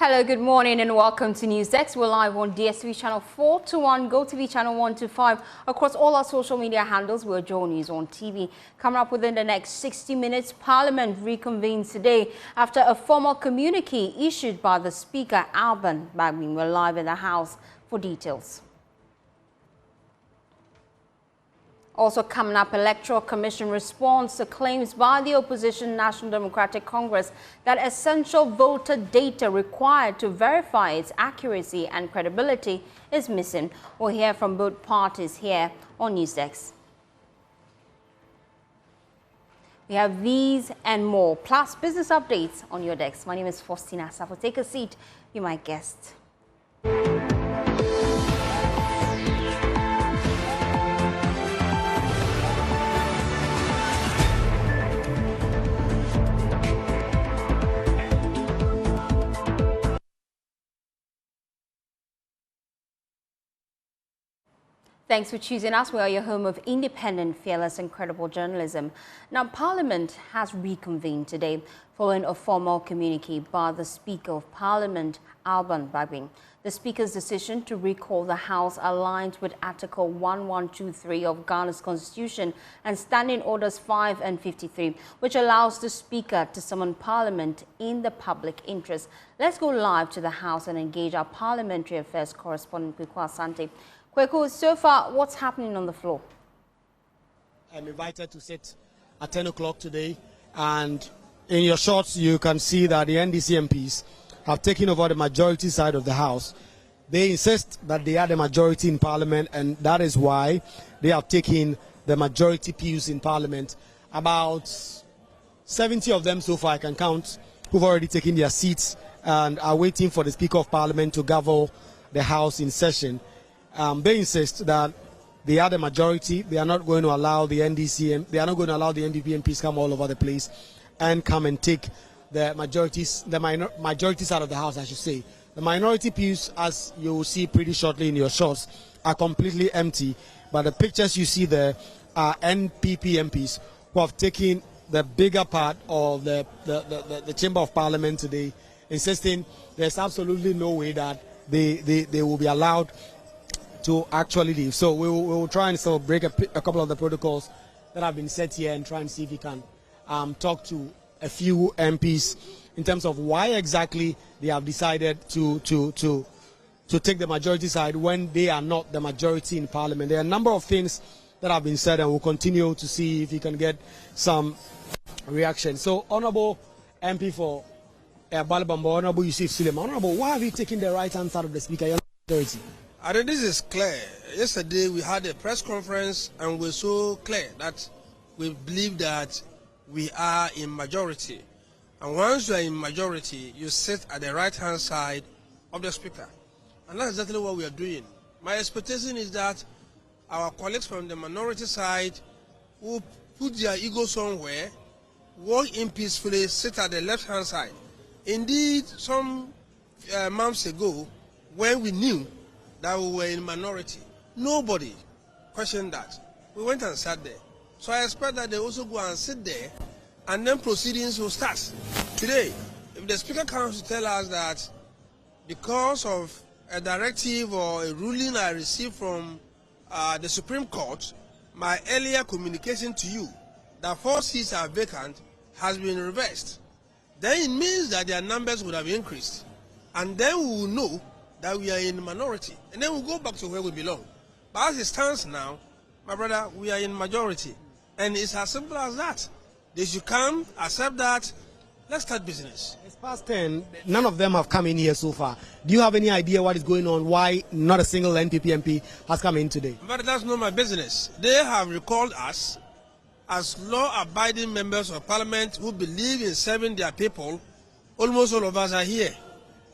Hello, good morning and welcome to NewsDesk. We're live on DSTV channel 421, GoTV channel 125. Across all our social media handles, we're Joe News on TV. Coming up within the next 60 minutes, Parliament reconvenes today after a formal communique issued by the Speaker, Alban Bagbin. We're live in the House for details. Also coming up, Electoral Commission responds to claims by the opposition National Democratic Congress that essential voter data required to verify its accuracy and credibility is missing. We'll hear from both parties here on NewsDesk. We have these and more, plus business updates on your desk. My name is Faustina Safo. Take a seat, you're my guest. Thanks for choosing us. We are your home of independent, fearless and credible journalism. Now, Parliament has reconvened today following a formal communique by the Speaker of Parliament, Alban Bagbin. The Speaker's decision to recall the House aligns with Article 1123 of Ghana's Constitution and Standing Orders 5 and 53, which allows the Speaker to summon Parliament in the public interest. Let's go live to the House and engage our Parliamentary Affairs correspondent, Kweku Asante. Kweku, so far, what's happening on the floor? I'm invited to sit at 10 o'clock today, and in your shots, you can see that the NDC MPs have taken over the majority side of the House. They insist that they are the majority in Parliament, and that is why they have taken the majority pews in Parliament. About 70 of them so far, I can count, who've already taken their seats and are waiting for the Speaker of Parliament to gavel the House in session. They insist that they are the majority. They are not going to allow the NDC, they are not going to allow the NDP MPs come all over the place and come and take the majority side of the House, I should say. The minority pews, as you will see pretty shortly in your shots, are completely empty. But the pictures you see there are NPP MPs who have taken the bigger part of the Chamber of Parliament today, insisting there's absolutely no way that they will be allowed to actually leave. So we will try and sort of break a couple of the protocols that have been set here and try and see if we can talk to a few MPs in terms of why exactly they have decided to take the majority side when they are not the majority in Parliament. There are a number of things that have been said, and we'll continue to see if we can get some reaction. So, Honourable MP for Balabamba, Honourable Yusuf Suleiman, Honourable, why have you taken the right-hand side of the Speaker? You're not majority. I think this is clear. Yesterday we had a press conference and we're so clear that we believe that we are in majority. And once you are in majority, you sit at the right-hand side of the Speaker. And that's exactly what we are doing. My expectation is that our colleagues from the minority side will put their ego somewhere, walk in peacefully, sit at the left-hand side. Indeed, some months ago, when we knew that we were in minority, nobody questioned that. We went and sat there. So I expect that they also go and sit there, and then proceedings will start. Today, if the Speaker comes to tell us that because of a directive or a ruling I received from the Supreme Court, my earlier communication to you that 4 seats are vacant has been reversed, then it means that their numbers would have increased. And then we will know that we are in the minority, and then we'll go back to where we belong. But as it stands now, my brother, we are in majority, and it's as simple as that. They should come, accept that, let's start business. It's past 10, none of them have come in here so far. Do you have any idea what is going on, why not a single NPP MP has come in today? But that's not my business. They have recalled us as law-abiding members of Parliament who believe in serving their people. Almost all of us are here.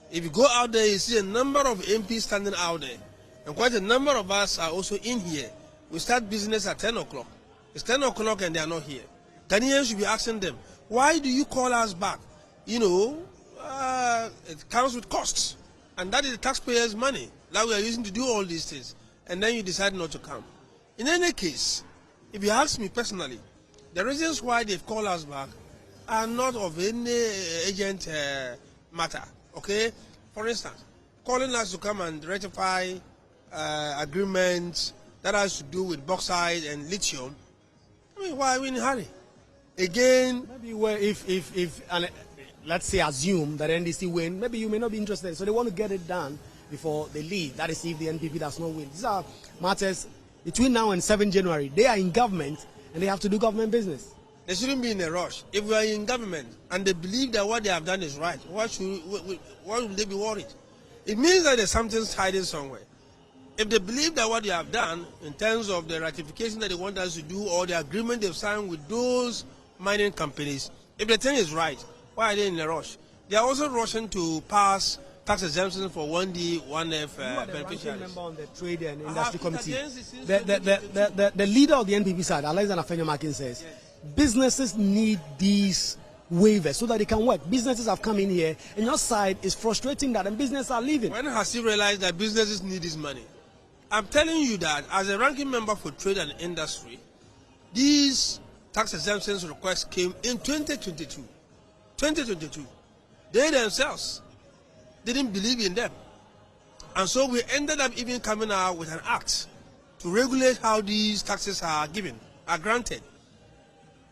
If you go out there, you see a number of MPs standing out there. And quite a number of us are also in here. We start business at 10 o'clock. It's 10 o'clock and they are not here. Ghanaians should be asking them, why do you call us back? You know, it comes with costs. And that is the taxpayers' money that we are using to do all these things. And then you decide not to come. In any case, if you ask me personally, the reasons why they've called us back are not of any agent matter. Okay, For instance, calling us to come and ratify agreements that has to do with bauxite and lithium. I mean, why are we in a hurry? Again, maybe if and let's say assume that NDC win, maybe you may not be interested. So they want to get it done before they leave. That is if the NPP does not win. These are matters between now and 7 January. They are in government and they have to do government business. They shouldn't be in a rush. If we are in government and they believe that what they have done is right, why would they be worried? It means that there's something hiding somewhere. If they believe that what they have done in terms of the ratification that they want us to do or the agreement they've signed with those mining companies, if the thing is right, why are they in a rush? They are also rushing to pass tax exemptions for 1D, 1F beneficiaries. Member on the Trade and Industry Committee. The leader of the NPP side, Alexander Fenyomakin, says businesses need these waivers so that they can work. Businesses have come in here, and your side is frustrating that, and businesses are leaving. When has he realized that businesses need this money? I'm telling you that as a ranking member for Trade and Industry, these tax exemptions requests came in 2022. 2022. They themselves didn't believe in them. And so we ended up even coming out with an act to regulate how these taxes are granted.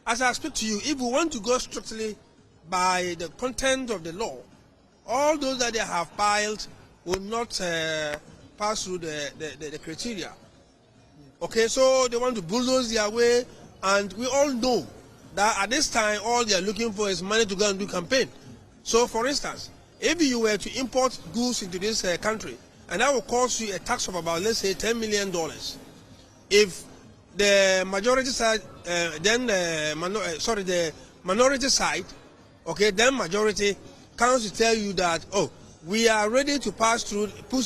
As I speak to you, if we want to go strictly by the content of the law, all those that they have filed will not pass through the criteria. Okay, so they want to bulldoze their way, and we all know that at this time all they are looking for is money to go and do campaign. So for instance, if you were to import goods into this country, and that will cost you a tax of about, let's say, $10 million, if the majority side, the minority side, okay, then majority comes to tell you that, oh, we are ready to push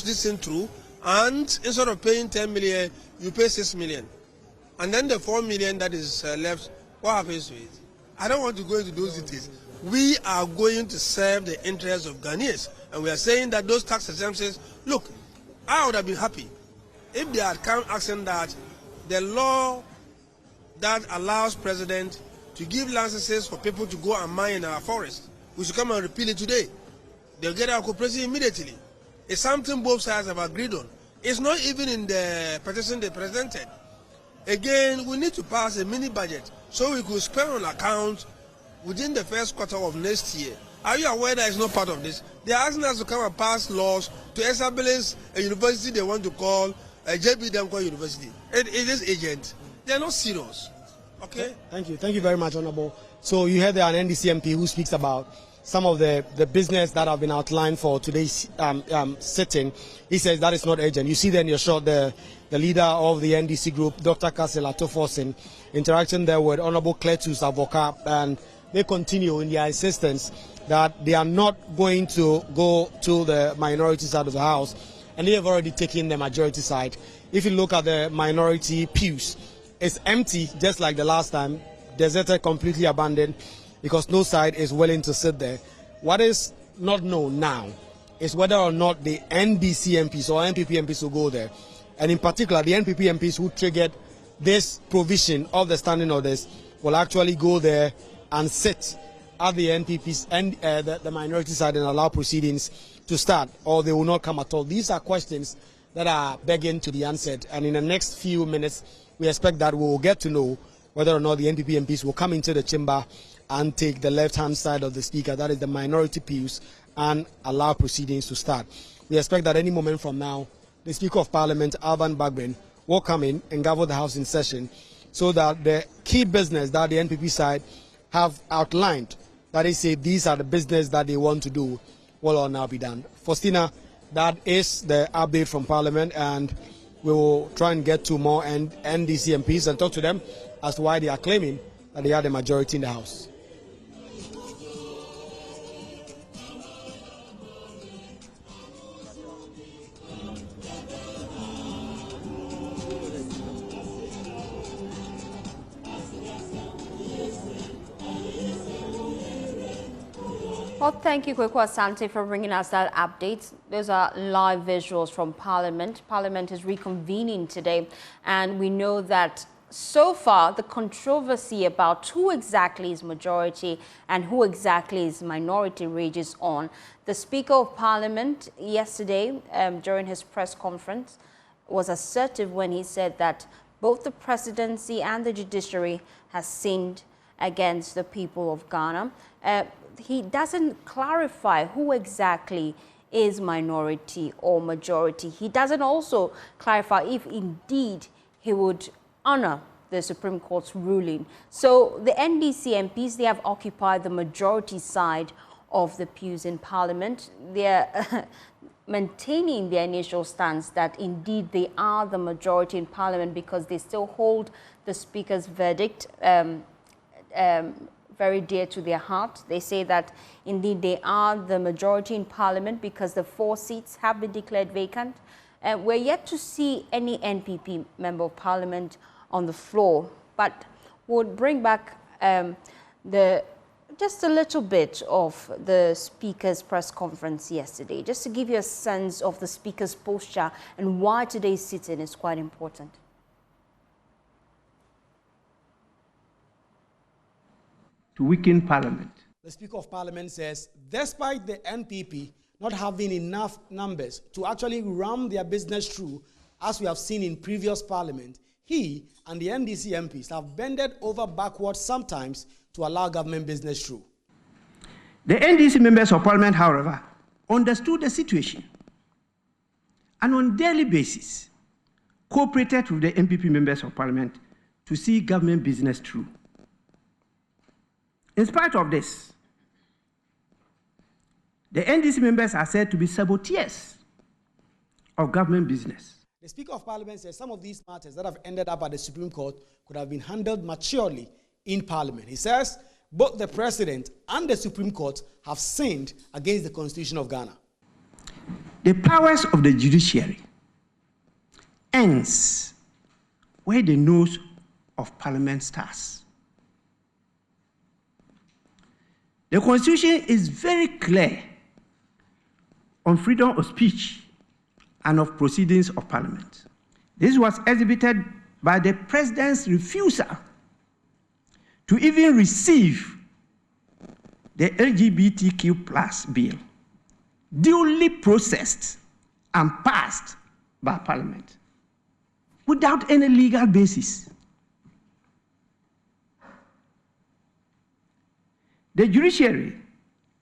this thing through, and instead of paying 10 million, you pay 6 million. And then the 4 million that is left, what happens to it? I don't want to go into those details. We are going to serve the interests of Ghanaians, and we are saying that those tax exemptions, look, I would have been happy if they had come asking that the law that allows president to give licenses for people to go and mine in our forest, we should come and repeal it today. They'll get our cooperation immediately. It's something both sides have agreed on. It's not even in the petition they presented. Again, we need to pass a mini budget so we could spend on account within the first quarter of next year. Are you aware that it's not part of this? They are asking us to come and pass laws to establish a university they want to call a JB Danko University. It is agent. They are not serious. Okay? Thank you. Thank you very much, Honorable. So you heard an NDC MP who speaks about some of the business that have been outlined for today's sitting. He says that is not urgent. You see there in your shot the leader of the NDC group, Dr. Kassel Atoforsen, interacting there with Honorable Cletus Avoka, and they continue in their insistence that they are not going to go to the minority side of the House, and they have already taken the majority side. If you look at the minority pews, it's empty just like the last time, deserted, completely abandoned, because no side is willing to sit there. What is not known now is whether or not the NDC MPs or NPP MPs will go there. And in particular, the NPP MPs who triggered this provision of the standing orders will actually go there and sit at the NPPs and the minority side and allow proceedings to start, or they will not come at all. These are questions that are begging to be answered, and in the next few minutes we expect that we will get to know whether or not the NPP MPs will come into the chamber and take the left-hand side of the speaker, that is the minority pews, and allow proceedings to start. We expect that any moment from now, the Speaker of Parliament, Alban Bagbin, will come in and gavel the House in session so that the key business that the NPP side have outlined, that is, say these are the business that they want to do, will all now be done. Faustina, that is the update from Parliament, and we will try and get to more NDC MPs and talk to them as to why they are claiming that they are the majority in the House. Well, thank you, Kweku Asante, for bringing us that update. Those are live visuals from Parliament. Parliament is reconvening today, and we know that so far, the controversy about who exactly is majority and who exactly is minority rages on. The Speaker of Parliament yesterday, during his press conference, was assertive when he said that both the presidency and the judiciary has sinned against the people of Ghana. He doesn't clarify who exactly is minority or majority. He doesn't also clarify if indeed he would honor the Supreme Court's ruling. So the NDC MPs, they have occupied the majority side of the pews in Parliament. They're maintaining their initial stance that indeed they are the majority in Parliament because they still hold the Speaker's verdict very dear to their heart. They say that indeed they are the majority in Parliament because the 4 seats have been declared vacant. We're yet to see any NPP member of Parliament on the floor, but would bring back just a little bit of the Speaker's press conference yesterday, just to give you a sense of the Speaker's posture and why today's sitting is quite important. To weaken Parliament. The Speaker of Parliament says, despite the NPP not having enough numbers to actually ram their business through, as we have seen in previous Parliament, he and the NDC MPs have bended over backwards sometimes to allow government business through. The NDC members of Parliament, however, understood the situation and on a daily basis cooperated with the NPP members of Parliament to see government business through. In spite of this, the NDC members are said to be saboteurs of government business. The Speaker of Parliament says some of these matters that have ended up at the Supreme Court could have been handled maturely in Parliament. He says both the President and the Supreme Court have sinned against the Constitution of Ghana. The powers of the judiciary ends where the nose of Parliament starts. The Constitution is very clear on freedom of speech and of proceedings of Parliament. This was exhibited by the President's refusal to even receive the LGBTQ+ bill, duly processed and passed by Parliament, without any legal basis. The judiciary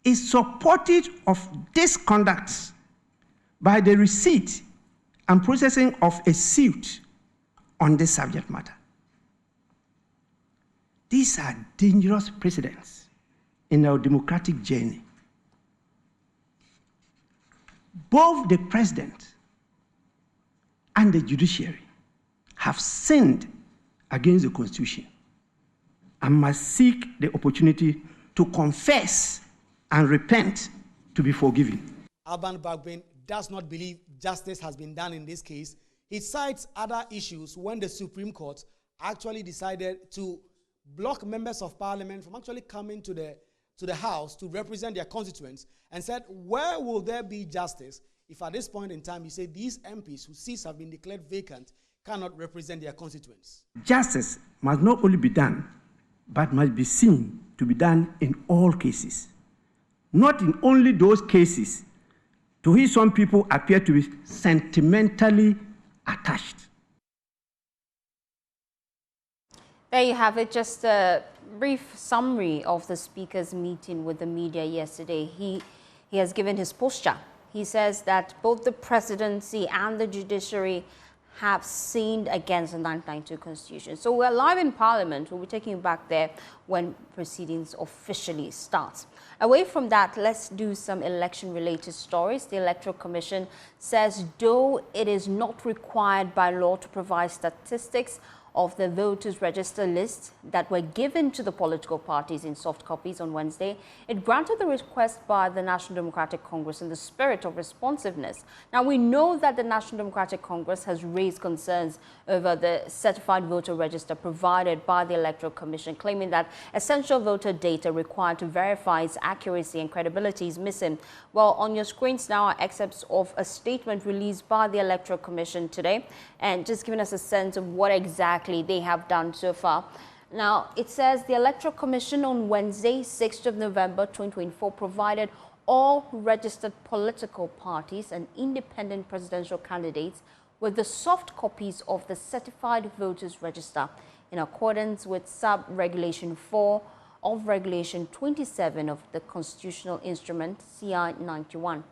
is supportive of this conduct by the receipt and processing of a suit on this subject matter. These are dangerous precedents in our democratic journey. Both the President and the judiciary have sinned against the Constitution and must seek the opportunity to confess and repent to be forgiven. Alban Bagbin does not believe justice has been done in this case. He cites other issues when the Supreme Court actually decided to block members of Parliament from actually coming to the House to represent their constituents, and said, where will there be justice if at this point in time you say these MPs whose seats have been declared vacant cannot represent their constituents? Justice must not only be done, but must be seen to be done in all cases, not in only those cases to which some people appear to be sentimentally attached. There you have it, just a brief summary of the Speaker's meeting with the media yesterday. He has given his posture. He says that both the presidency and the judiciary have sinned against the 1992 Constitution. So we're live in Parliament. We'll be taking you back there when proceedings officially start. Away from that, let's do some election-related stories. The Electoral Commission says though it is not required by law to provide statistics of the voters register lists that were given to the political parties in soft copies on Wednesday, it granted the request by the National Democratic Congress in the spirit of responsiveness. Now, we know that the National Democratic Congress has raised concerns over the certified voter register provided by the Electoral Commission, claiming that essential voter data required to verify its accuracy and credibility is missing. Well, on your screens now are excerpts of a statement released by the Electoral Commission today, and just giving us a sense of what exactly exactly they have done so far. Now, it says the Electoral Commission on Wednesday, 6th of November 2024, provided all registered political parties and independent presidential candidates with the soft copies of the Certified Voters Register in accordance with Sub-Regulation 4 of Regulation 27 of the Constitutional Instrument CI 91.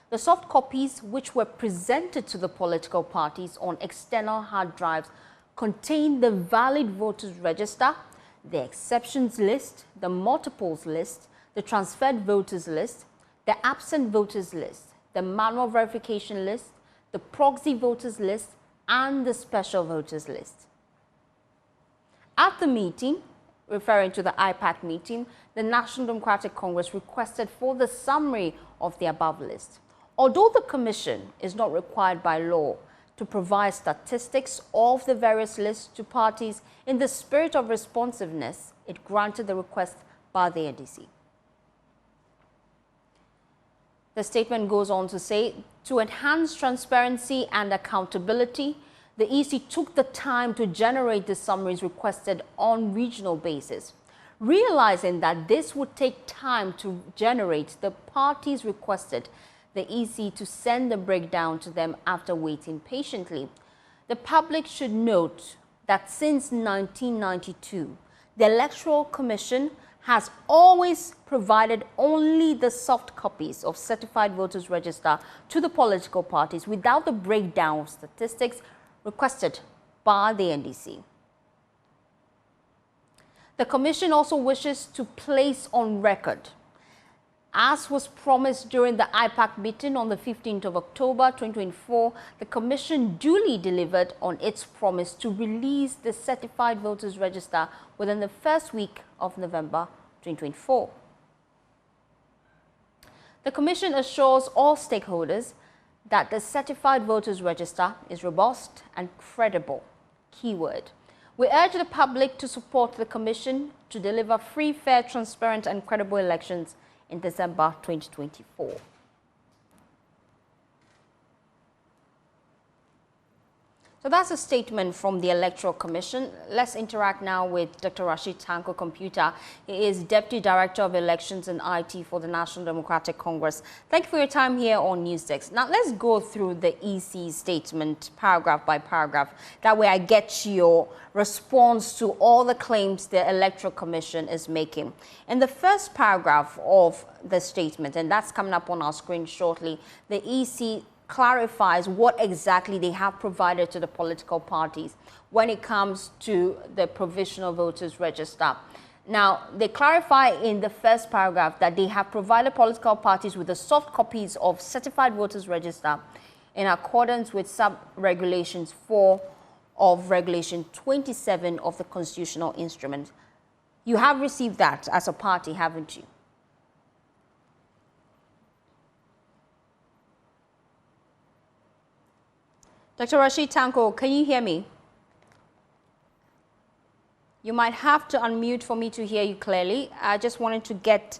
The soft copies, which were presented to the political parties on external hard drives, contain the valid voters register, the exceptions list, the multiples list, the transferred voters list, the absent voters list, the manual verification list, the proxy voters list, and the special voters list. At the meeting, referring to the IPAC meeting, the National Democratic Congress requested for the summary of the above list. Although the Commission is not required by law to provide statistics of the various lists to parties, in the spirit of responsiveness, it granted the request by the NDC. The statement goes on to say, to enhance transparency and accountability, the EC took the time to generate the summaries requested on regional basis. Realizing that this would take time to generate, the parties requested the EC to send the breakdown to them after waiting patiently. The public should note that since 1992, the Electoral Commission has always provided only the soft copies of Certified Voters Register to the political parties without the breakdown of statistics requested by the NDC. The Commission also wishes to place on record, as was promised during the IPAC meeting on the 15th of October 2024, the Commission duly delivered on its promise to release the Certified Voters Register within the first week of November 2024. The Commission assures all stakeholders that the Certified Voters Register is robust and credible. Keyword. We urge the public to support the Commission to deliver free, fair, transparent and credible elections in December 2024. So that's a statement from the Electoral Commission. Let's interact now with Dr. Rashid Tanko-Computer. He is Deputy Director of Elections and IT for the National Democratic Congress. Thank you for your time here on Newsdesk. Now let's go through the EC statement paragraph by paragraph. That way I get your response to all the claims the Electoral Commission is making. In the first paragraph of the statement, and that's coming up on our screen shortly, the EC clarifies what exactly they have provided to the political parties when it comes to the provisional voters register. Now, they clarify in the first paragraph that they have provided political parties with the soft copies of Certified Voters Register in accordance with Sub-Regulations 4 of Regulation 27 of the Constitutional Instrument. You have received that as a party, haven't you? Dr. Rashid Tanko, can you hear me? You might have to unmute for me to hear you clearly. I just wanted to get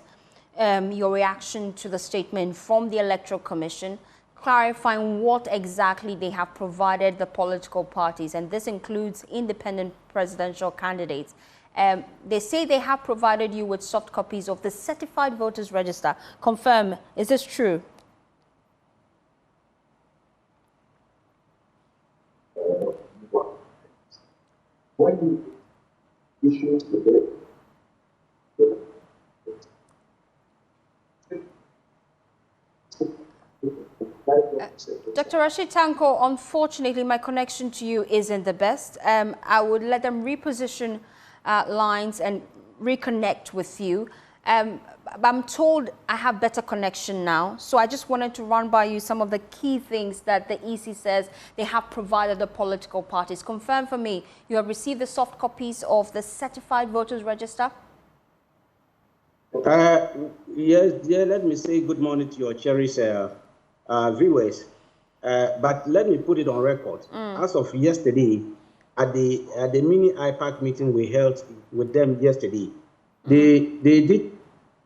your reaction to the statement from the Electoral Commission, clarifying what exactly they have provided the political parties, and this includes independent presidential candidates. They say they have provided you with soft copies of the Certified Voters Register. Confirm, is this true? When issues the Dr. Rashid Tanko, unfortunately, my connection to you isn't the best. I would let them reposition lines and reconnect with you. I'm told I have better connection now, so I just wanted to run by you some of the key things that the EC says they have provided the political parties. Confirm for me, you have received the soft copies of the Certified Voters Register? Yes, dear, let me say good morning to your cherished viewers. But let me put it on record. As of yesterday, at the mini IPAC meeting we held with them yesterday, they did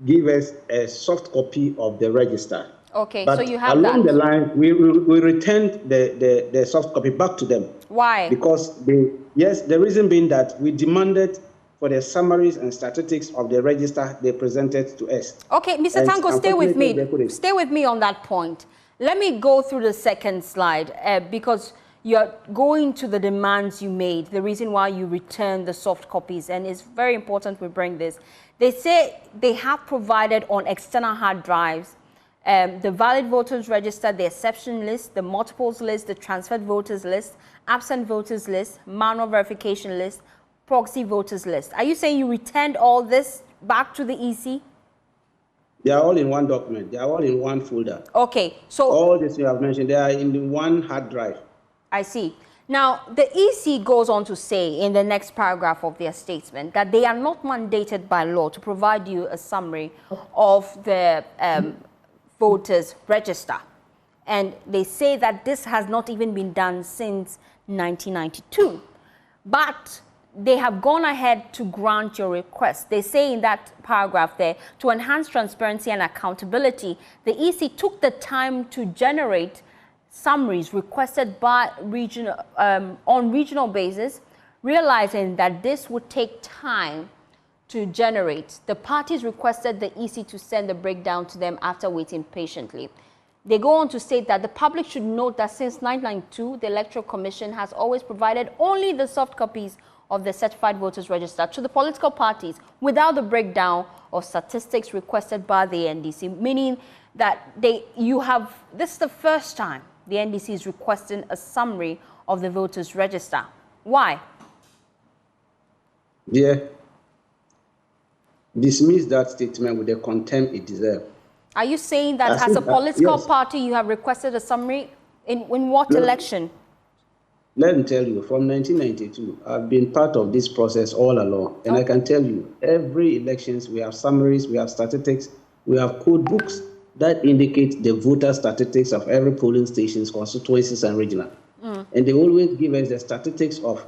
give us a soft copy of the register. Okay, But so you have along that. the line, we returned the soft copy back to them. Why? Because the reason being that we demanded for the summaries and statistics of the register they presented to us. Okay, Mr. Tanko, stay with me. Stay with me on that point. Let me go through the second slide because you're going to the demands you made, the reason why you returned the soft copies, and it's very important we bring this. They say they have provided on external hard drives the valid voters register, the exception list, the multiples list, the transferred voters list, absent voters list, manual verification list, proxy voters list. Are you saying you returned all this back to the EC? They are all in one document. They are all in one folder. Okay, so all this you have mentioned, they are in the one hard drive. I see. Now, the EC goes on to say in the next paragraph of their statement that they are not mandated by law to provide you a summary of the voters register. And they say that this has not even been done since 1992. But they have gone ahead to grant your request. They say in that paragraph there, to enhance transparency and accountability, the EC took the time to generate summaries requested by on regional basis, realizing that this would take time to generate. The parties requested the EC to send the breakdown to them after waiting patiently. They go on to state that the public should note that since 1992, the Electoral Commission has always provided only the soft copies of the certified voters register to the political parties without the breakdown of statistics requested by the NDC, meaning that this is the first time the NDC is requesting a summary of the voters register. Why? Yeah. Dismiss that statement with the contempt it deserves. Are you saying that as a political party you have requested a summary in what election? Let me tell you, from 1992, I've been part of this process all along. And I can tell you, every elections, we have summaries, we have statistics, we have code books that indicate the voter statistics of every polling stations, constituencies, and regional. And they always give us the statistics of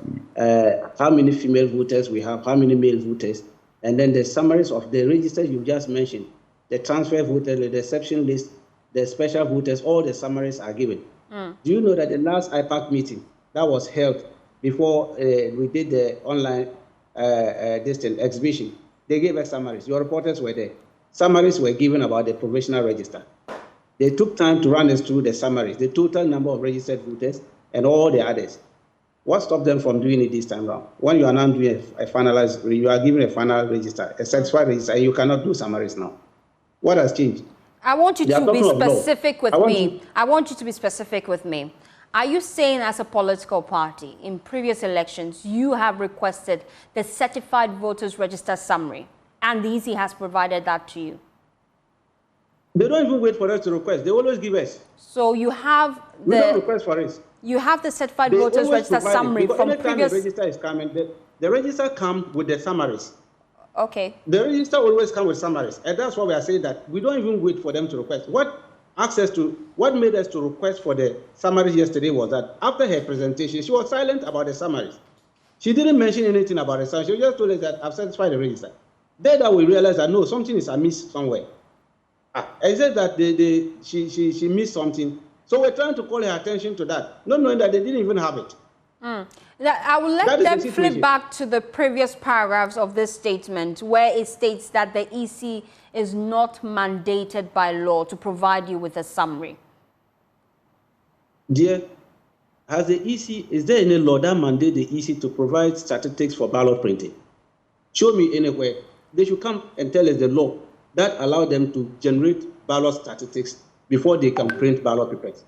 how many female voters we have, how many male voters, and then the summaries of the registers you just mentioned, the transfer voters, the exception list, the special voters, all the summaries are given. Do you know that the last IPAC meeting that was held before we did the online exhibition, they gave us summaries. Your reporters were there. Summaries were given about the provisional register. They took time to run us through the summaries, the total number of registered voters, and all the others. What stopped them from doing it this time around? When you are now doing a finalized, you are given a final register, a certified register, and you cannot do summaries now. What has changed? I want you to be specific with me. I want you to be specific with me. Are you saying as a political party, in previous elections, you have requested the certified voters register summary, and the EC has provided that to you? They don't even wait for us to request. They always give us. So you have we don't request for it. You have the certified voters register summary from previous. The register is coming, the register comes with the summaries. Okay. The register always comes with summaries, and that's why we are saying that we don't even wait for them to request. What made us to request for the summaries yesterday was that after her presentation, she was silent about the summaries. She didn't mention anything about the summaries. She just told us that I've satisfied the register. Then that we realized that no, something is amiss somewhere. I said that she missed something. So we're trying to call her attention to that, not knowing that they didn't even have it. I will let them flip back to the previous paragraphs of this statement where it states that the EC is not mandated by law to provide you with a summary. Dear, is there any law that mandates the EC to provide statistics for ballot printing? Show me anywhere. They should come and tell us the law that allows them to generate ballot statistics before they can print ballot papers.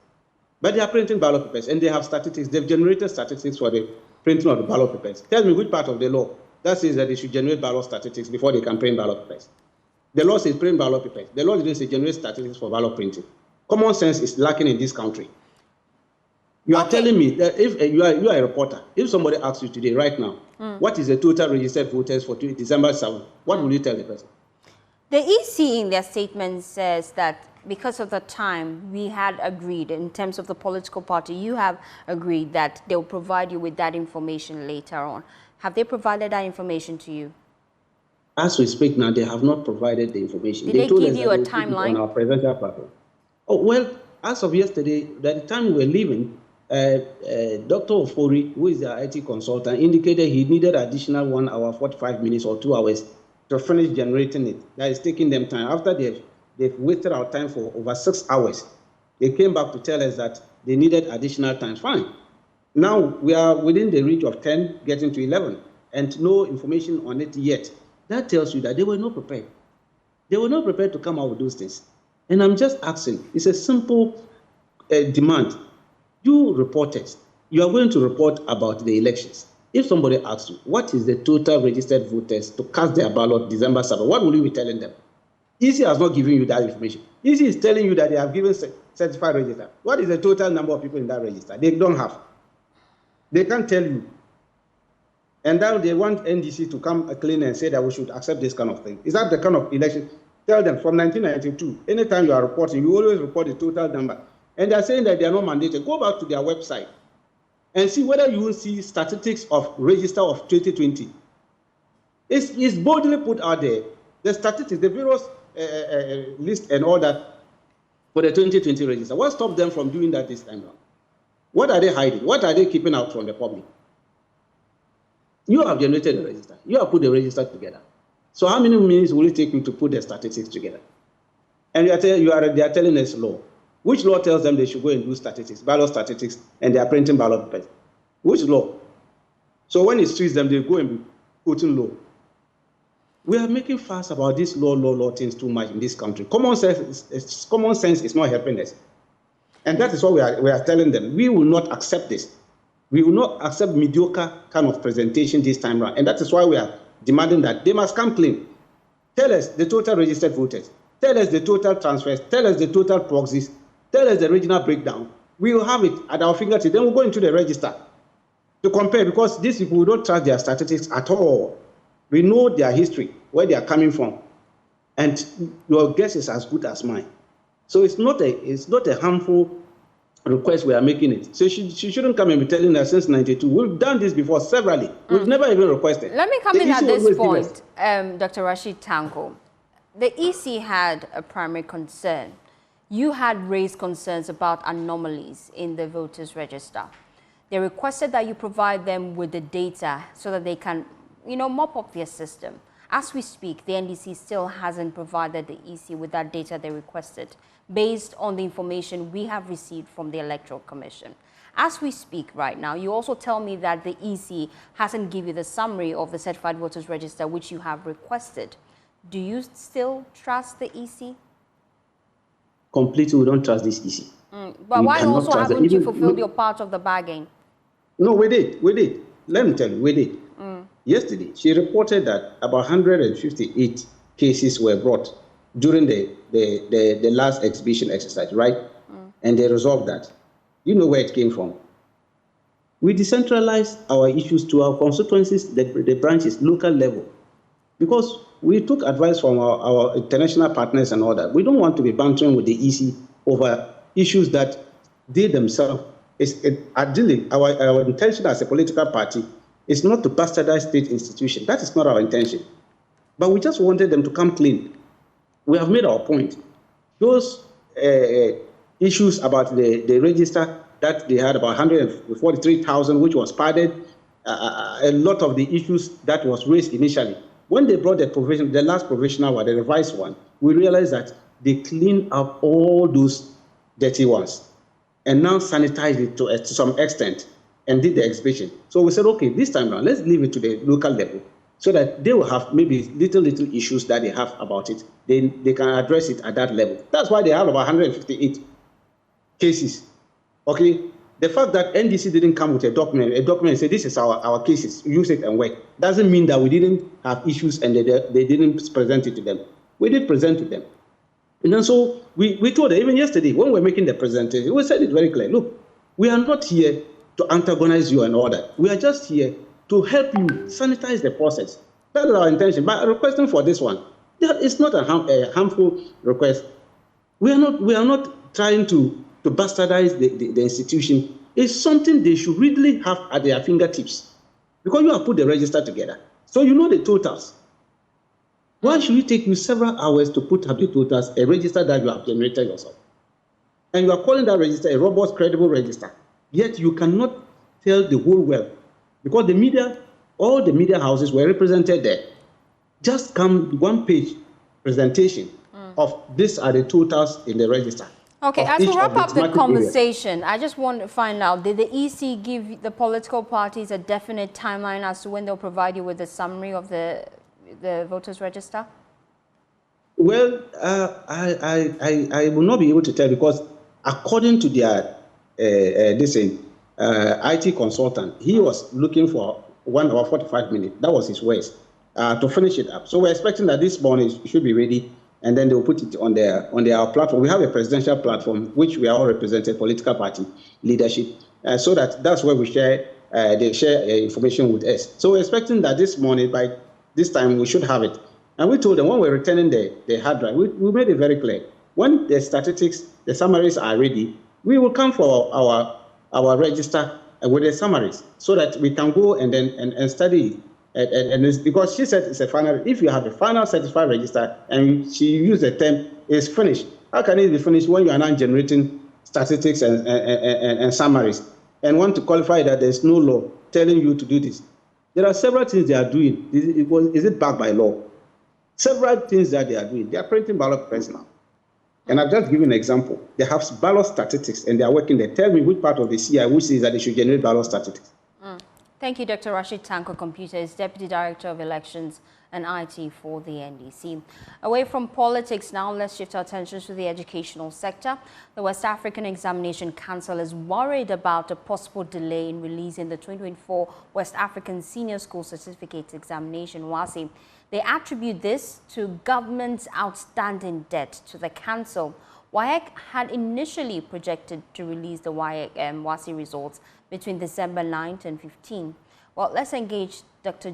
But they are printing ballot papers and they have statistics. They've generated statistics for the printing of the ballot papers. Tell me which part of the law that says that they should generate ballot statistics before they can print ballot papers. The law says print ballot papers. The law didn't say generate statistics for ballot printing. Common sense is lacking in this country. You are telling me that if you are a reporter, if somebody asks you today, right now, what is the total registered voters for December 7th, what will you tell the person? The EC in their statement says that because of the time we had agreed in terms of the political party, you have agreed that they will provide you with that information later on. Have they provided that information to you? As we speak now, they have not provided the information. Did they give you a timeline? On our presidential platform. Oh, well, as of yesterday, by the time we were leaving, Dr. Ofori, who is the IT consultant, indicated he needed additional 1 hour, 45 minutes or 2 hours to finish generating it. That is taking them time. After they've wasted our time for over 6 hours, they came back to tell us that they needed additional time. Fine. Now we are within the reach of 10, getting to 11, and no information on it yet. That tells you that they were not prepared. They were not prepared to come out with those things. And I'm just asking, it's a simple demand. You reporters, you are going to report about the elections. If somebody asks you, what is the total registered voters to cast their ballot December 7th, what will you be telling them? EC has not given you that information. EC is telling you that they have given certified register. What is the total number of people in that register? They don't have. They can't tell you. And now they want NDC to come clean and say that we should accept this kind of thing. Is that the kind of election? Tell them from 1992, anytime you are reporting, you always report the total number. And they're saying that they are not mandated. Go back to their website and see whether you will see statistics of register of 2020. It's boldly put out there. The statistics, the various list and all that for the 2020 register. What stopped them from doing that this time around? What are they hiding? What are they keeping out from the public? You have generated the register. You have put the register together. So how many minutes will it take you to put the statistics together? And they are telling us law. Which law tells them they should go and do statistics, ballot statistics, and they are printing ballot papers? Which law? So when it suits them, they go and be putting law. We are making fuss about this law things too much in this country. Common sense is not helping us. And that is what we are telling them. We will not accept this. We will not accept mediocre kind of presentation this time around. And that is why we are demanding that they must come clean. Tell us the total registered voters. Tell us the total transfers. Tell us the total proxies. Tell us the regional breakdown. We will have it at our fingertips. Then we'll go into the register to compare, because these people, we don't trust their statistics at all. We know their history, where they are coming from. And your guess is as good as mine. So it's not a harmful request we are making it. So she shouldn't come and be telling us since 92. We've done this before severally. We've never even requested. Let me come in at this point, Dr. Rashid Tanko. The EC had a primary concern. You had raised concerns about anomalies in the voters register. They requested that you provide them with the data so that they can, mop up their system. As we speak, the NDC still hasn't provided the EC with that data they requested, based on the information we have received from the Electoral Commission. As we speak right now, you also tell me that the EC hasn't given you the summary of the certified voters register which you have requested. Do you still trust the EC? Completely, we don't trust this EC. But why also haven't you fulfilled your part of the bargain? No, we did. Let me tell you, we did. Yesterday, she reported that about 158 cases were brought during the last exhibition exercise, right? And they resolved that. You know where it came from. We decentralized our issues to our constituencies, the branches, local level, because we took advice from our international partners and all that. We don't want to be bantering with the EC over issues that they themselves are dealing. Our intention as a political party is not to bastardize state institutions. That is not our intention. But we just wanted them to come clean. We have made our point. Those issues about the register that they had about 143,000, which was padded, a lot of the issues that was raised initially. When they brought the last provisional one, the revised one, we realized that they cleaned up all those dirty ones and now sanitized it to some extent and did the exhibition. So we said, okay, this time around, let's leave it to the local level so that they will have maybe little issues that they have about it. They can address it at that level. That's why they have about 158 cases. Okay? The fact that NDC didn't come with a document and say, this is our cases, use it and work, doesn't mean that we didn't have issues and they didn't present it to them. We did present to them. And then so we told them, even yesterday, when we were making the presentation, we said it very clear. Look, we are not here to antagonize you and all that. We are just here to help you sanitize the process. That is our intention. But requesting for this one, it's not a harmful request. We are not trying to bastardize the institution. It's something they should really have at their fingertips, because you have put the register together. So you know the totals. Why should it take you several hours to put up the totals, a register that you have generated yourself? And you are calling that register a robust, credible register. Yet you cannot tell the whole world, because the media, all the media houses were represented there. Just come one-page presentation of these are the totals in the register. Okay, of as we each wrap of the up the thematic areas. conversation, I just want to find out, did the EC give the political parties a definite timeline as to when they'll provide you with a summary of the voters register? Well, I will not be able to tell, because according to their IT consultant, he was looking for 1 hour 45 minutes. That was his words to finish it up. So we're expecting that this morning it should be ready, and then they'll put it on their platform. We have a presidential platform which we are all represented, political party leadership, so that's where we share. They share information with us. So we're expecting that this morning, by this time, we should have it. And we told them when we're returning the hard drive, we made it very clear. When the statistics, the summaries are ready, we will come for our register with the summaries, so that we can go and then and study it. And it's because she said it's a final. If you have a final certified register, and she used the term "is finished," how can it be finished when you are not generating statistics and summaries, and want to qualify that there's no law telling you to do this? There are several things they are doing. Is it backed by law? Several things that they are doing. They are printing ballot papers now. And I've just given an example. They have ballot statistics, and they are working there. Tell me which part of the CI which says that they should generate ballot statistics. Thank you, Dr. Rashid Tanko-Computer is Deputy Director of Elections and IT for the NDC. Away from politics now, let's shift our attention to the educational sector. The West African Examination Council is worried about a possible delay in releasing the 2024 West African Senior School Certificate Examination, WASSCE. They attribute this to government's outstanding debt to the council. WAEC had initially projected to release the WASSCE results between December 9th and 15th. Well, let's engage Dr.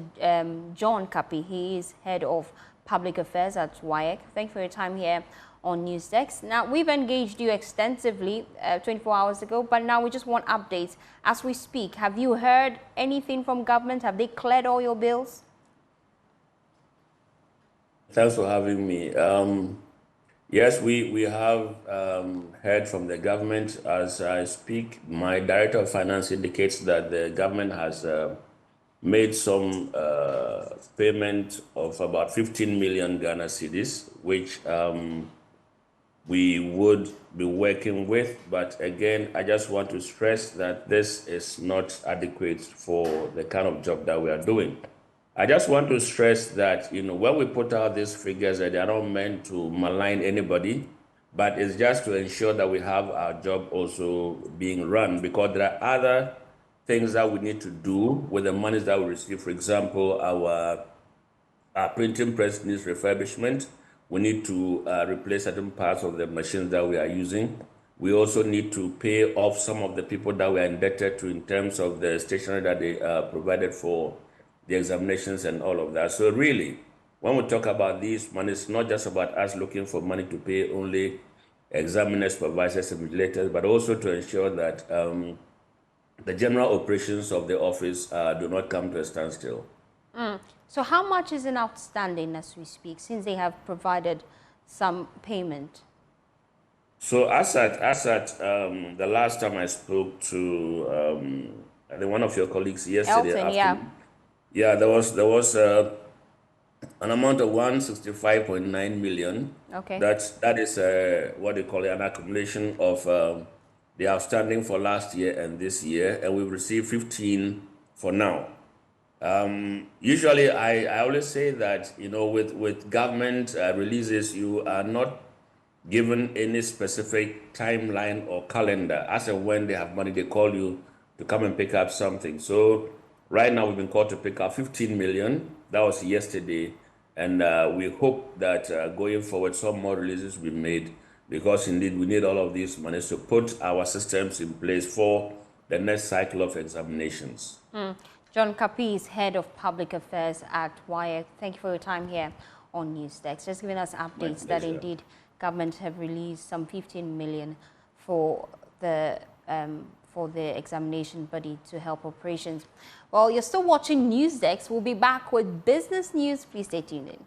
John Kapi. He is Head of Public Affairs at WAEC. Thank you for your time here on NewsDesk. Now, we've engaged you extensively 24 hours ago, but now we just want updates as we speak. Have you heard anything from government? Have they cleared all your bills? Thanks for having me. Yes, we have heard from the government as I speak. My Director of Finance indicates that the government has made some payment of about 15 million Ghana cedis, which we would be working with. But again, I just want to stress that this is not adequate for the kind of job that we are doing. I just want to stress that, when we put out these figures, they are not meant to malign anybody, but it's just to ensure that we have our job also being run, because there are other things that we need to do with the monies that we receive. For example, our printing press needs refurbishment. We need to replace certain parts of the machines that we are using. We also need to pay off some of the people that we are indebted to in terms of the stationery that they provided for the examinations and all of that. So really, when we talk about these money, it's not just about us looking for money to pay only examiners, supervisors, and regulators, but also to ensure that the general operations of the office do not come to a standstill. So how much is in outstanding as we speak, since they have provided some payment? So as at the last time I spoke to I think one of your colleagues yesterday afternoon, there was an amount of 165.9 million. Okay. That is what they call an accumulation of the outstanding for last year and this year, and we've received 15 for now. Usually, I always say that with government releases, you are not given any specific timeline or calendar. As and when they have money, they call you to come and pick up something. So right now, we've been called to pick up 15 million. That was yesterday. And we hope that going forward, some more releases will be made, because indeed we need all of these monies to put our systems in place for the next cycle of examinations. John Kapi is Head of Public Affairs at WAEC. Thank you for your time here on NewsDesk. Just giving us updates that indeed government have released some 15 million for the examination body to help operations. Well, you're still watching NewsDesk. We'll be back with business news. Please stay tuned in.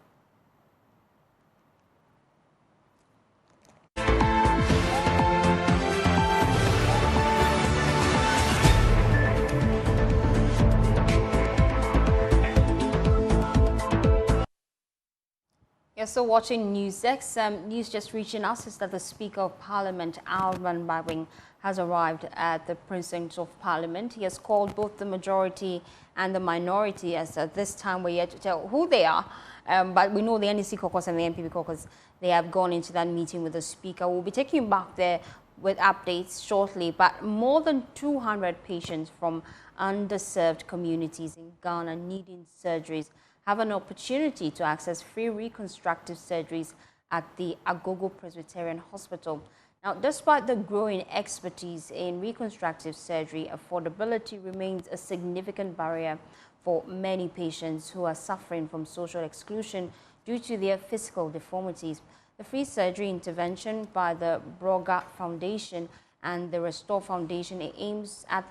You're still watching NewsX. News just reaching us is that the Speaker of Parliament, Alban Babing, has arrived at the precincts of Parliament. He has called both the majority and the minority, as at this time we're yet to tell who they are. But we know the NDC caucus and the NPP caucus, they have gone into that meeting with the Speaker. We'll be taking you back there with updates shortly. But more than 200 patients from underserved communities in Ghana needing surgeries have an opportunity to access free reconstructive surgeries at the Agogo Presbyterian Hospital. Now, despite the growing expertise in reconstructive surgery, affordability remains a significant barrier for many patients who are suffering from social exclusion due to their physical deformities. The free surgery intervention by the Broga Foundation and the Restore Foundation aims at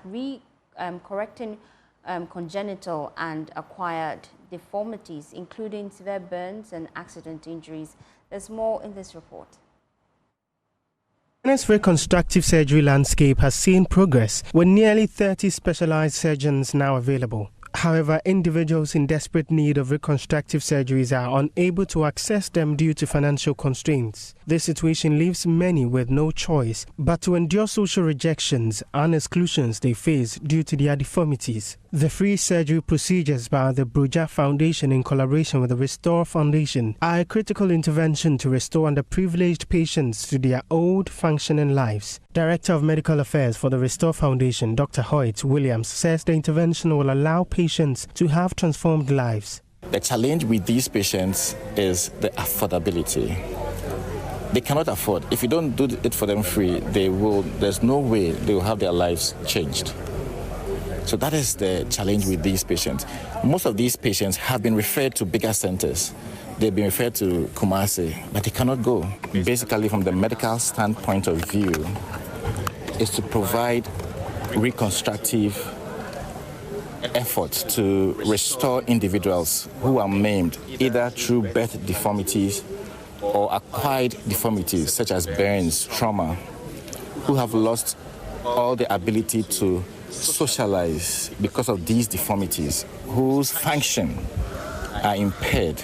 correcting congenital and acquired deformities, including severe burns and accident injuries. There's more in this report. Ghana's reconstructive surgery landscape has seen progress, with nearly 30 specialized surgeons now available. However, individuals in desperate need of reconstructive surgeries are unable to access them due to financial constraints. This situation leaves many with no choice but to endure social rejections and exclusions they face due to their deformities. The free surgery procedures by the Broga Foundation in collaboration with the Restore Foundation are a critical intervention to restore underprivileged patients to their old functioning lives. Director of Medical Affairs for the Restore Foundation, Dr. Hoyt Williams, says the intervention will allow patients to have transformed lives. The challenge with these patients is the affordability. They cannot afford. If you don't do it for them free, there's no way they will have their lives changed. So that is the challenge with these patients. Most of these patients have been referred to bigger centers. They've been referred to Kumasi, but they cannot go. Basically, from the medical standpoint of view, is to provide reconstructive efforts to restore individuals who are maimed either through birth deformities or acquired deformities such as burns, trauma, who have lost all the ability to socialize because of these deformities, whose function are impaired.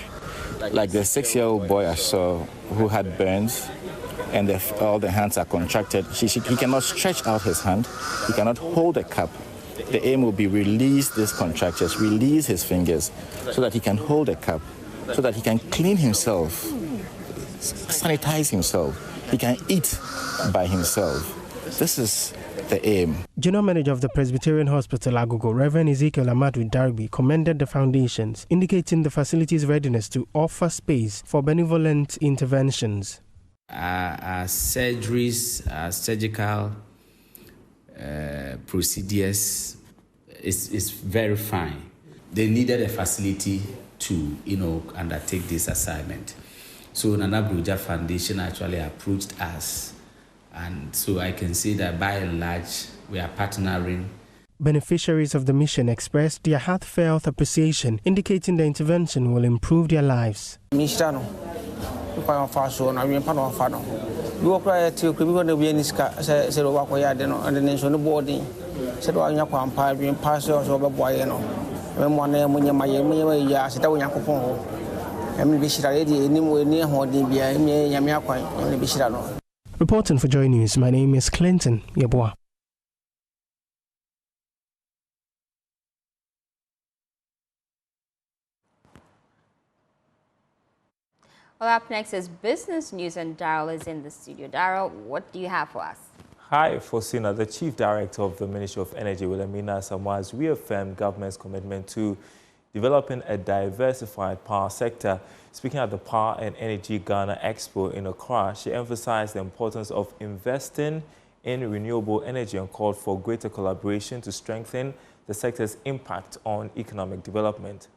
Like the 6-year-old boy I saw who had burns and all the hands are contracted. He cannot stretch out his hand. He cannot hold a cup. The aim will be release these contractures, release his fingers so that he can hold a cup, so that he can clean himself, sanitize himself. He can eat by himself. This is the aim. General Manager of the Presbyterian Hospital, Agogo, Reverend Ezekiel Amadu Darby, commended the foundations, indicating the facility's readiness to offer space for benevolent interventions. Surgeries, surgical procedures is very fine. They needed a facility to, undertake this assignment. So Nana Broga Foundation actually approached us. And so I can say that by and large, we are partnering. Beneficiaries of the mission expressed their heartfelt appreciation, indicating the intervention will improve their lives. Reporting for Joy News, my name is Clinton Yeboah. Well, up next is business news, and Daryl is in the studio. Daryl, what do you have for us? Hi, Fosina. The Chief Director of the Ministry of Energy, Wilhelmina Samoa, has reaffirmed government's commitment to developing a diversified power sector. Speaking at the Power and Energy Ghana Expo in Accra, she emphasized the importance of investing in renewable energy and called for greater collaboration to strengthen the sector's impact on economic development.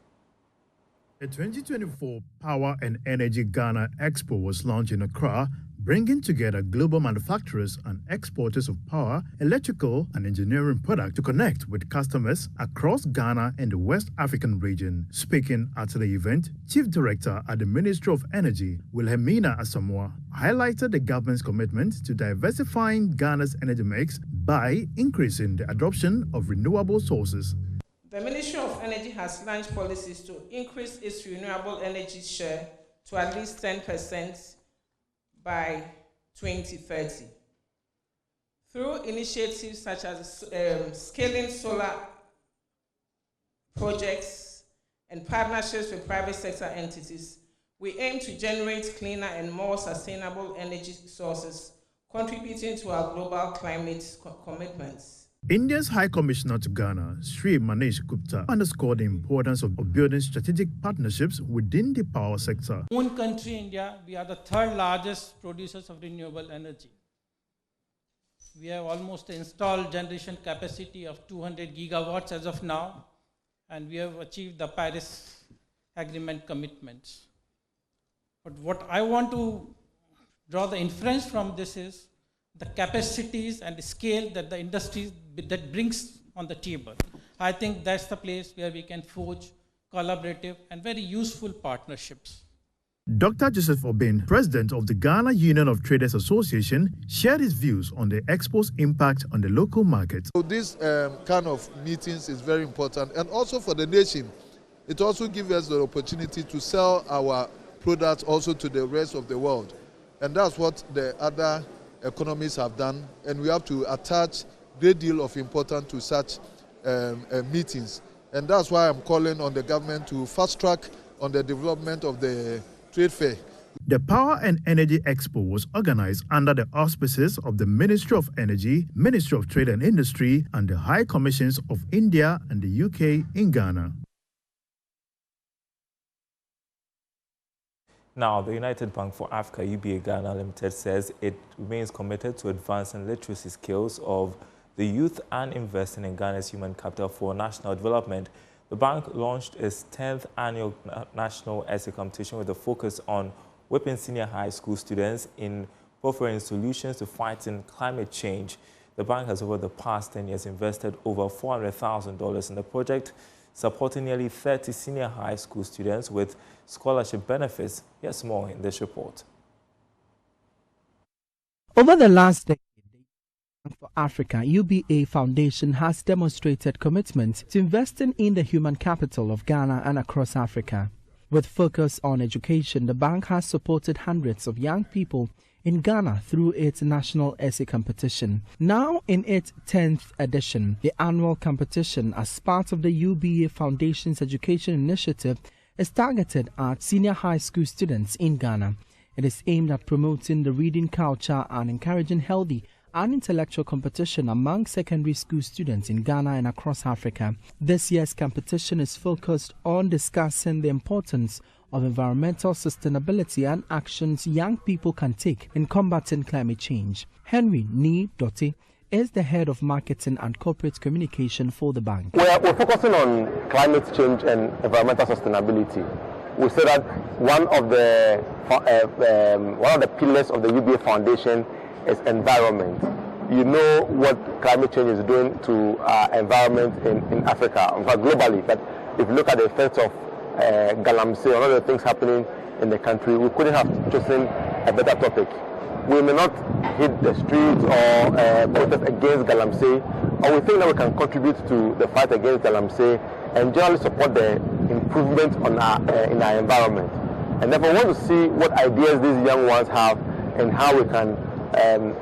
The 2024 Power and Energy Ghana Expo was launched in Accra, bringing together global manufacturers and exporters of power, electrical, and engineering products to connect with customers across Ghana and the West African region. Speaking at the event, Chief Director at the Ministry of Energy, Wilhelmina Samoa, highlighted the government's commitment to diversifying Ghana's energy mix by increasing the adoption of renewable sources. The Ministry of Energy has launched policies to increase its renewable energy share to at least 10% by 2030. Through initiatives such as scaling solar projects and partnerships with private sector entities, we aim to generate cleaner and more sustainable energy sources, contributing to our global climate commitments. India's High Commissioner to Ghana, Sri Manish Gupta, underscored the importance of building strategic partnerships within the power sector. Own country, India, we are the third largest producers of renewable energy. We have almost installed generation capacity of 200 gigawatts as of now, and we have achieved the Paris Agreement commitments. But what I want to draw the inference from this is the capacities and the scale that the industry that brings on the table. I think that's the place where we can forge collaborative and very useful partnerships. Dr. Joseph Obin, president of the Ghana Union of Traders Association, shared his views on the Expo's impact on the local market. So this kind of meetings is very important, and also for the nation. It also gives us the opportunity to sell our products also to the rest of the world. And that's what the other economies have done, and we have to attach a great deal of importance to such meetings. And that's why I'm calling on the government to fast track on the development of the trade fair. The Power and Energy Expo was organized under the auspices of the Ministry of Energy, Ministry of Trade and Industry, and the High Commissions of India and the UK in Ghana. Now, the United Bank for Africa, UBA Ghana Limited, says it remains committed to advancing literacy skills of the youth and investing in Ghana's human capital for national development. The bank launched its 10th annual national essay competition with a focus on whipping senior high school students in offering solutions to fighting climate change. The bank has, over the past 10 years, invested over $400,000 in the project, supporting nearly 30 senior high school students with scholarship benefits. Here's more in this report. Over the last decade, for Africa, UBA Foundation has demonstrated commitment to investing in the human capital of Ghana and across Africa. With focus on education, the bank has supported hundreds of young people in Ghana through its national essay competition. Now in its 10th edition, the annual competition, as part of the UBA Foundation's education initiative, is targeted at senior high school students in Ghana. It is aimed at promoting the reading culture and encouraging healthy and intellectual competition among secondary school students in Ghana and across Africa. This year's competition is focused on discussing the importance of environmental sustainability and actions young people can take in combating climate change. Henry Ni Dote is the head of marketing and corporate communication for the bank. We're focusing on climate change and environmental sustainability. We say that one of the pillars of the UBA Foundation is environment. You know what climate change is doing to environment in Africa, in fact globally. But if you look at the effects of Galamsey, one of the things happening in the country, we couldn't have chosen a better topic. We may not hit the streets or protest against Galamsey, or we think that we can contribute to the fight against Galamsey and generally support the improvement on in our environment. And therefore, we want to see what ideas these young ones have and how we can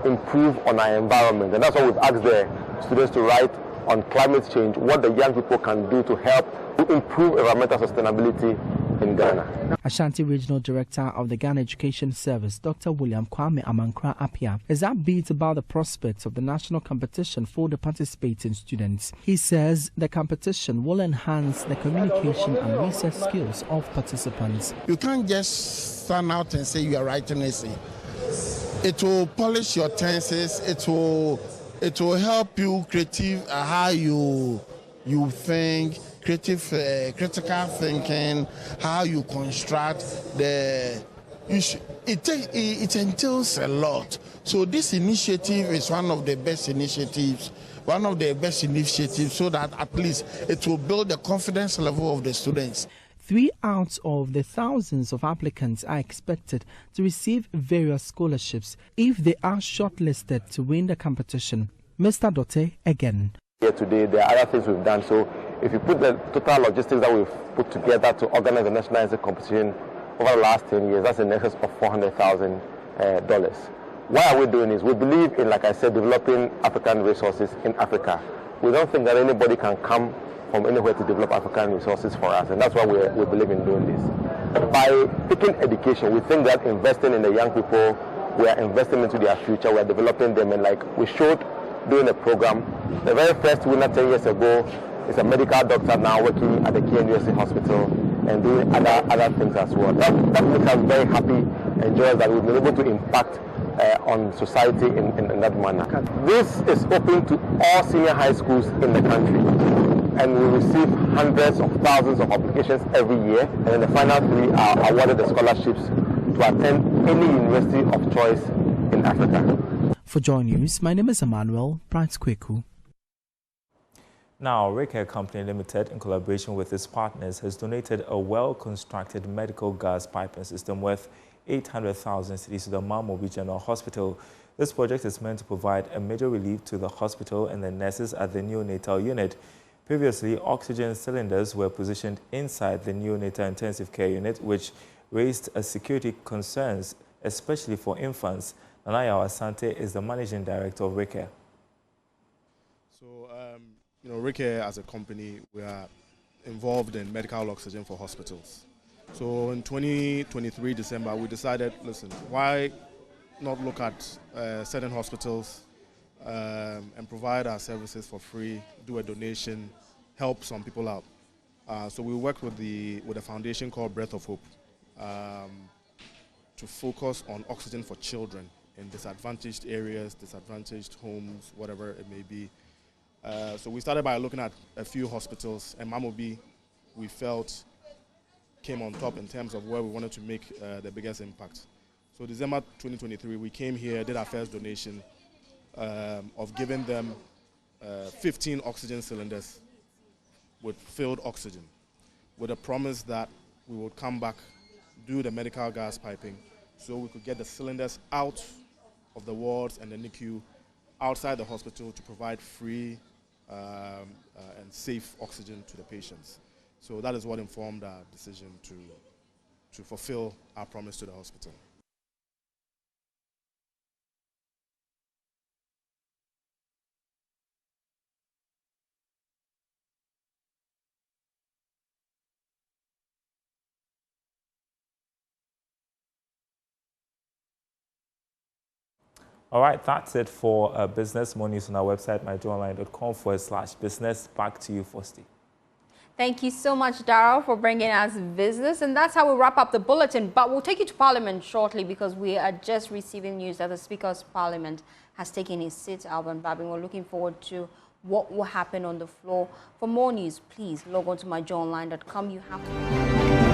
improve on our environment. And that's why we've asked the students to write on climate change, what the young people can do to help to improve environmental sustainability in Ghana. Ashanti Regional Director of the Ghana Education Service, Dr. William Kwame Amankra Apia, is upbeat about the prospects of the national competition for the participating students. He says the competition will enhance the communication and research skills of participants. You can't just stand out and say you are writing an essay. It will polish your tenses. It will help you creative how you think, critical thinking, how you construct the issue. It entails a lot. So this initiative is one of the best initiatives. So that at least it will build the confidence level of the students. 3 out of the thousands of applicants are expected to receive various scholarships if they are shortlisted to win the competition. Mr. Dote again. Here today, there are other things we've done. So if you put the total logistics that we've put together to organize the national essay competition, over the last 10 years. That's in excess of $400,000. Why are we doing this? We believe in, like I said, developing African resources in Africa. We don't think that anybody can come from anywhere to develop African resources for us, and that's why we believe in doing this. By picking education, we think that investing in the young people, we are investing into their future, we are developing them, and like we showed during the program, the very first winner 10 years ago is a medical doctor now working at the KNUST hospital and doing other things as well. That makes us very happy and joyous that we've been able to impact on society in that manner. This is open to all senior high schools in the country, and we receive hundreds of thousands of applications every year, and then the final 3 are awarded the scholarships to attend any university of choice in Africa. For Joy News, my name is Emmanuel Pratskweku. Now, Recare Company Limited, in collaboration with its partners, has donated a well-constructed medical gas piping system worth 800,000 cedis to the Mamobi General Hospital. This project is meant to provide a major relief to the hospital and the nurses at the neonatal unit. Previously, oxygen cylinders were positioned inside the neonatal intensive care unit, which raised security concerns, especially for infants. Nanaya Asante is the managing director of Recare. So, Recare as a company, we are involved in medical oxygen for hospitals. So in 2023 December, we decided, listen, why not look at certain hospitals and provide our services for free, do a donation, help some people out. So we worked with a foundation called Breath of Hope to focus on oxygen for children in disadvantaged areas, disadvantaged homes, whatever it may be. So we started by looking at a few hospitals, and Mamobi, we felt, came on top in terms of where we wanted to make the biggest impact. So December 2023, we came here, did our first donation of giving them 15 oxygen cylinders with filled oxygen, with a promise that we would come back, do the medical gas piping, so we could get the cylinders out of the wards and the NICU outside the hospital to provide free and safe oxygen to the patients. So that is what informed our decision to fulfill our promise to the hospital. All right, that's it for business. More news on our website, myjoyonline.com/business. Back to you, Fosti. Thank you so much, Daryl, for bringing us business. And that's how we wrap up the bulletin. But we'll take you to Parliament shortly because we are just receiving news that the Speaker of Parliament has taken his seat, Alban Babin. We're looking forward to what will happen on the floor. For more news, please log on to myjoyonline.com. You have to...